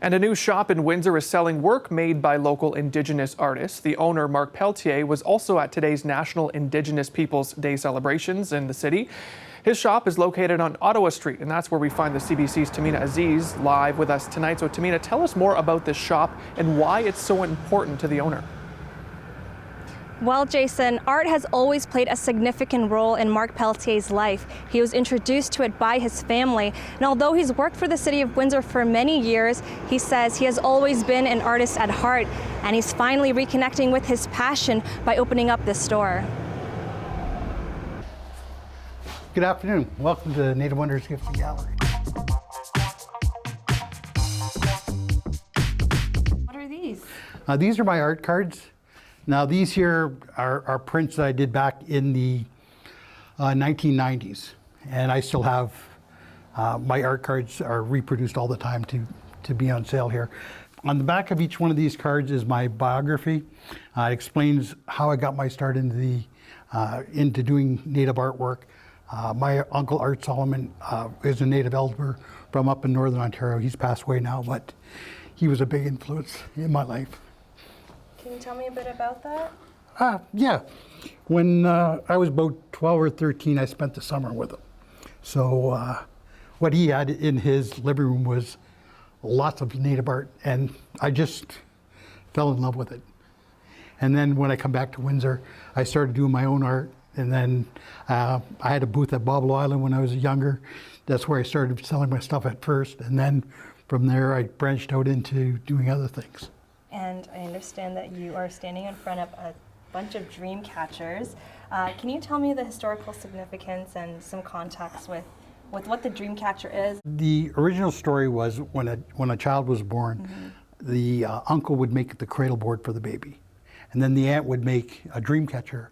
And a new shop in Windsor is selling work made by local Indigenous artists. The owner, Mark Peltier, was also at today's National Indigenous Peoples Day celebrations in the city. His shop is located on Ottawa Street, and that's where we find the CBC's Tahmina Aziz live with us tonight. So Tahmina, tell us more about this shop and why it's so important to the owner. Well, Jason, art has always played a significant role in Mark Peltier's life. He was introduced to it by his family, and although he's worked for the city of Windsor for many years, he says he has always been an artist at heart, and he's finally reconnecting with his passion by opening up this store. Good afternoon. Welcome to Native Wonders Gifts and Gallery. What are these? These are my art cards. Now these here are prints that I did back in the 1990s, and I still have my art cards are reproduced all the time to be on sale here. On the back of each one of these cards is my biography. It explains how I got my start into doing native artwork. My uncle Art Solomon is a native elder from up in Northern Ontario. He's passed away now, but he was a big influence in my life. Can you tell me a bit about that? Yeah. When I was about 12 or 13, I spent the summer with him. So what he had in his living room was lots of native art, and I just fell in love with it. And then when I come back to Windsor, I started doing my own art. And then I had a booth at Bobble Island when I was younger. That's where I started selling my stuff at first. And then from there, I branched out into doing other things. And I understand that you are standing in front of a bunch of dream catchers. Can you tell me the historical significance and some context with what the dream catcher is? The original story was when a child was born, the uncle would make the cradle board for the baby. And then the aunt would make a dream catcher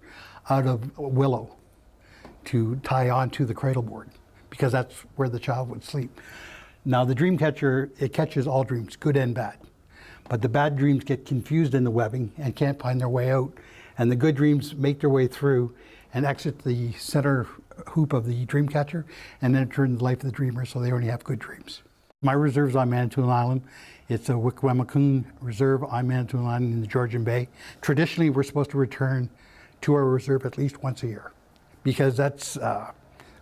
out of willow to tie onto the cradle board, because that's where the child would sleep. Now the dream catcher, it catches all dreams, good and bad. But the bad dreams get confused in the webbing and can't find their way out. And the good dreams make their way through and exit the center hoop of the dream catcher and enter into the life of the dreamer, so they only have good dreams. My reserve's on Manitoulin Island. It's a Wickwamaccoon reserve on Manitoulin Island in the Georgian Bay. Traditionally, we're supposed to return to our reserve at least once a year, because it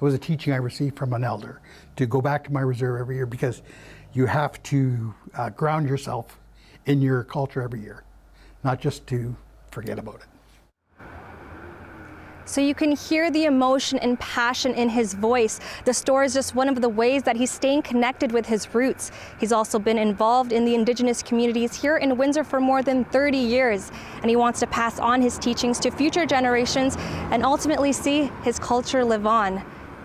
was a teaching I received from an elder to go back to my reserve every year, because you have to ground yourself in your culture every year, not just to forget about it. So you can hear the emotion and passion in his voice. The store is just one of the ways that he's staying connected with his roots. He's also been involved in the Indigenous communities here in Windsor for more than 30 years, and he wants to pass on his teachings to future generations and ultimately see his culture live on.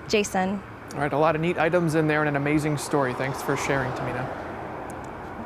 Jason. All right, a lot of neat items in there and an amazing story. Thanks for sharing, Tahmina.